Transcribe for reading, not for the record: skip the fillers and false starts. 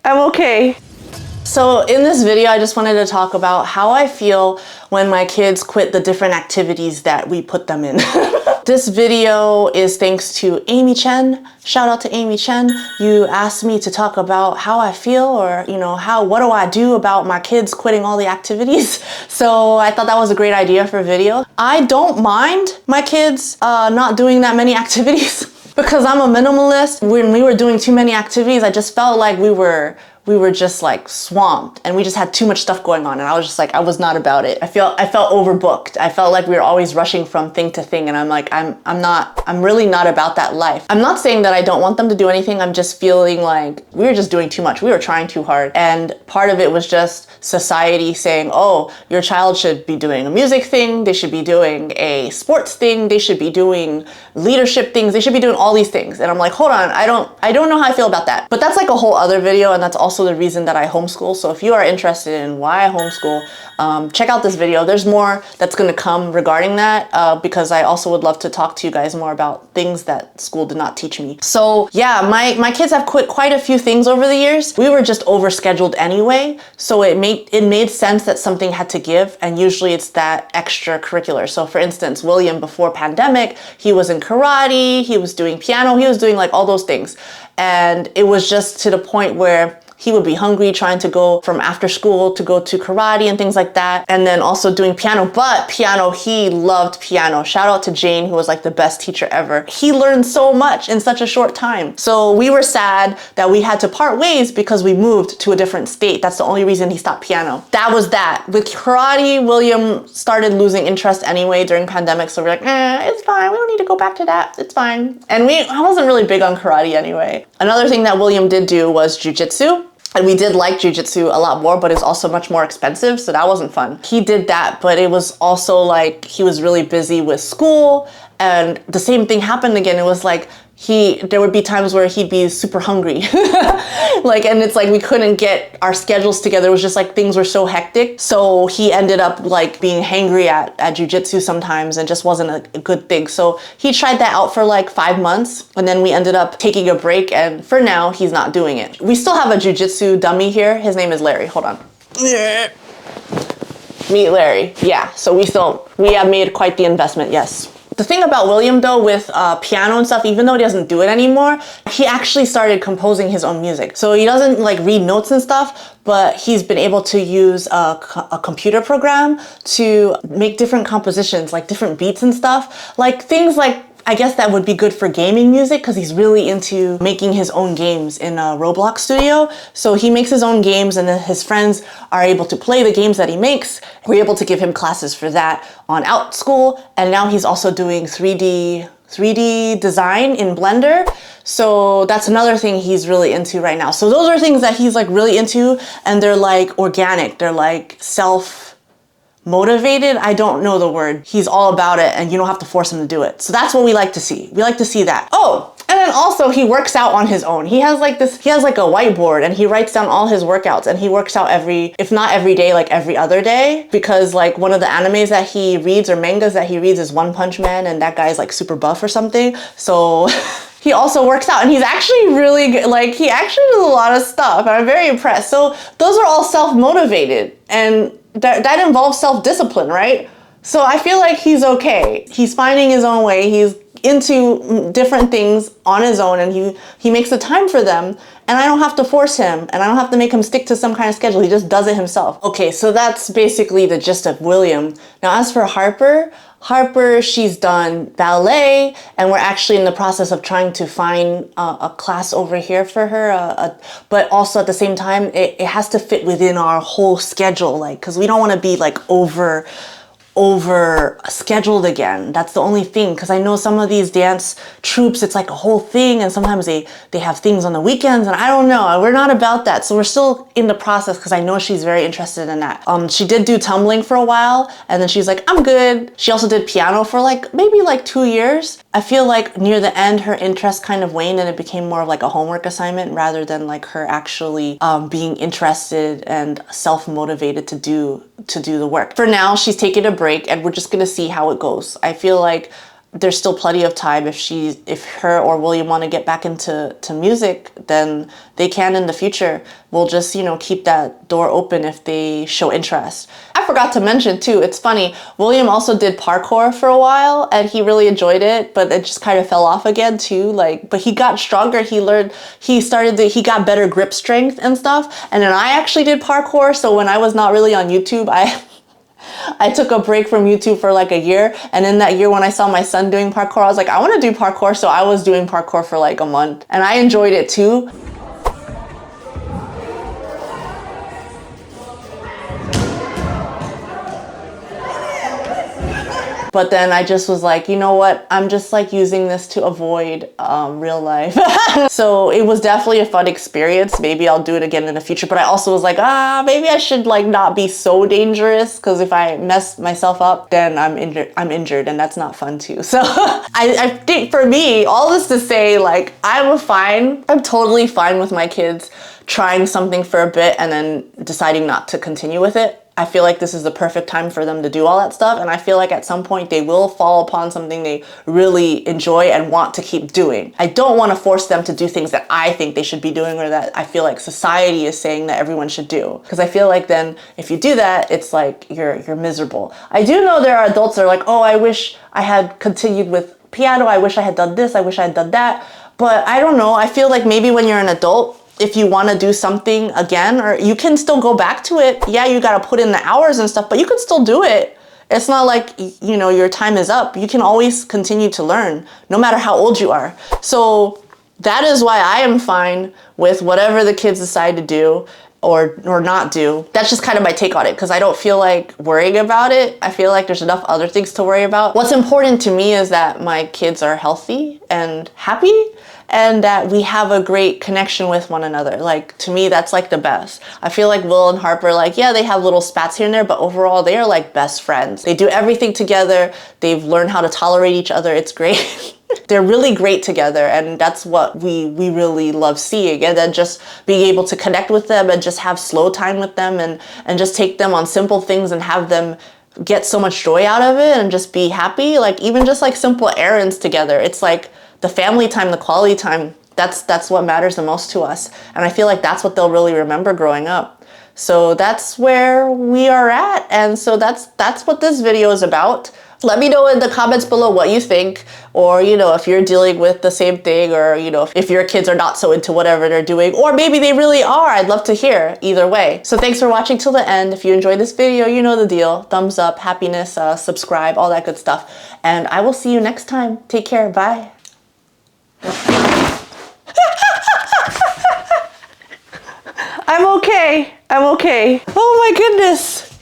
I'm okay. So in this video, I just wanted to talk about how I feel when my kids quit the different activities that we put them in. This video is thanks to Amy Chen. Shout out to Amy Chen. You asked me to talk about how I feel, or what do I do about my kids quitting all the activities. So I thought that was a great idea for a video. I don't mind my kids not doing that many activities because I'm a minimalist. When we were doing too many activities, I just felt like we were just like swamped and we just had too much stuff going on, and I was just like, I was not about it. I felt overbooked. I felt like we were always rushing from thing to thing, and I'm like, I'm really not about that life. I'm not saying that I don't want them to do anything. I'm just feeling like we were just doing too much. We were trying too hard, and part of it was just society saying, oh, your child should be doing a music thing, they should be doing a sports thing, they should be doing leadership things, they should be doing all these things. And I'm like, hold on, I don't know how I feel about that. But that's like a whole other video, and that's also the reason that I homeschool. So if you are interested in why I homeschool, check out this video. There's more that's going to come regarding that because I also would love to talk to you guys more about things that school did not teach me. So yeah, my kids have quit quite a few things over the years. We were just overscheduled anyway, so it made sense that something had to give, and usually it's that extracurricular. So for instance, William, before pandemic, he was in karate, he was doing piano, he was doing like all those things, and it was just to the point where he would be hungry trying to go from after school to go to karate and things like that. And then also doing piano, but piano, he loved piano. Shout out to Jane, who was like the best teacher ever. He learned so much in such a short time. So we were sad that we had to part ways because we moved to a different state. That's the only reason he stopped piano. That was that. With karate, William started losing interest anyway during pandemic. So we're like, it's fine. We don't need to go back to that. It's fine. And I wasn't really big on karate anyway. Another thing that William did do was jujitsu. And we did like jujitsu a lot more, but it's also much more expensive, so that wasn't fun. He did that, but it was also like he was really busy with school, and the same thing happened again. It was like there would be times where he'd be super hungry. And it's like we couldn't get our schedules together. It was just like things were so hectic. So he ended up like being hangry at jujitsu sometimes, and just wasn't a good thing. So he tried that out for like 5 months, and then we ended up taking a break, and for now he's not doing it. We still have a jujitsu dummy here. His name is Larry. Hold on. Meet Larry. Yeah, so we have made quite the investment, yes. The thing about William though, with piano and stuff, even though he doesn't do it anymore, he actually started composing his own music. So he doesn't like read notes and stuff, but he's been able to use a computer program to make different compositions, like different beats and stuff. Like things like, I guess that would be good for gaming music, because he's really into making his own games in a Roblox studio. So he makes his own games, and then his friends are able to play the games that he makes. We're able to give him classes for that on Out School, and now he's also doing 3D design in Blender. So that's another thing he's really into right now. So those are things that he's like really into, and they're like organic. They're like motivated. I don't know the word. He's all about it, and you don't have to force him to do it. So that's what we like to see. We like to see that. Oh, and then also he works out on his own. He has like a whiteboard, and he writes down all his workouts, and he works out if not every day, like every other day, because like one of the animes that he reads or mangas that he reads is One Punch Man, and that guy's like super buff or something. So he also works out, and he's actually really good. Like he actually does a lot of stuff, and I'm very impressed. So those are all self-motivated, and that involves self-discipline, right? So I feel like he's okay. He's finding his own way. He's into different things on his own, and he makes the time for them, and I don't have to force him, and I don't have to make him stick to some kind of schedule. He just does it himself. Okay, so that's basically the gist of William. Now as for Harper, she's done ballet, and we're actually in the process of trying to find a class over here for her. But also at the same time, it has to fit within our whole schedule, like, because we don't want to be like over scheduled again. That's the only thing, because I know some of these dance troupes, it's like a whole thing, and sometimes they have things on the weekends, and I don't know. We're not about that. So we're still in the process, because I know she's very interested in that. She did do tumbling for a while, and then she's like, I'm good. She also did piano for maybe 2 years. I feel like near the end, her interest kind of waned, and it became more of like a homework assignment rather than like her actually being interested and self-motivated to do the work. For now, she's taking a break, and we're just gonna see how it goes. I feel like there's still plenty of time. If her or William want to get back into music, then they can in the future. We'll just, keep that door open if they show interest. I forgot to mention too, it's funny, William also did parkour for a while and he really enjoyed it, but it just kind of fell off again too. But he got stronger. He got better grip strength and stuff. And then I actually did parkour. So when I was not really on YouTube, I took a break from YouTube for like a year. And in that year, when I saw my son doing parkour, I was like, I want to do parkour. So I was doing parkour for like a month and I enjoyed it too. But then I just was like, you know what? I'm just like using this to avoid real life. So it was definitely a fun experience. Maybe I'll do it again in the future. But I also was like, maybe I should like not be so dangerous, because if I mess myself up, then I'm injured and that's not fun too. So I think for me, all this to say, like, I'm totally fine with my kids trying something for a bit and then deciding not to continue with it. I feel like this is the perfect time for them to do all that stuff. And I feel like at some point they will fall upon something they really enjoy and want to keep doing. I don't want to force them to do things that I think they should be doing or that I feel like society is saying that everyone should do. Because I feel like then if you do that, it's like you're miserable. I do know there are adults that are like, oh, I wish I had continued with piano. I wish I had done this. I wish I had done that. But I don't know. I feel like maybe when you're an adult, if you want to do something again, or you can still go back to it. Yeah, you got to put in the hours and stuff, but you can still do it. It's not like, your time is up. You can always continue to learn, no matter how old you are. So that is why I am fine with whatever the kids decide to do or not do. That's just kind of my take on it, because I don't feel like worrying about it. I feel like there's enough other things to worry about. What's important to me is that my kids are healthy and happy, and that we have a great connection with one another. Like, to me, that's like the best. I feel like Will and Harper, like, yeah, they have little spats here and there, but overall they are like best friends. They do everything together. They've learned how to tolerate each other. It's great. They're really great together, and that's what we really love seeing. And then just being able to connect with them and just have slow time with them and just take them on simple things and have them get so much joy out of it and just be happy. Like, even just like simple errands together. It's like the family time, the quality time, that's what matters the most to us. And I feel like that's what they'll really remember growing up. So that's where we are at. And so that's what this video is about. Let me know in the comments below what you think, or, if you're dealing with the same thing, or, if your kids are not so into whatever they're doing, or maybe they really are. I'd love to hear either way. So thanks for watching till the end. If you enjoyed this video, you know the deal. Thumbs up, happiness, subscribe, all that good stuff. And I will see you next time. Take care. Bye. I'm okay. Oh my goodness.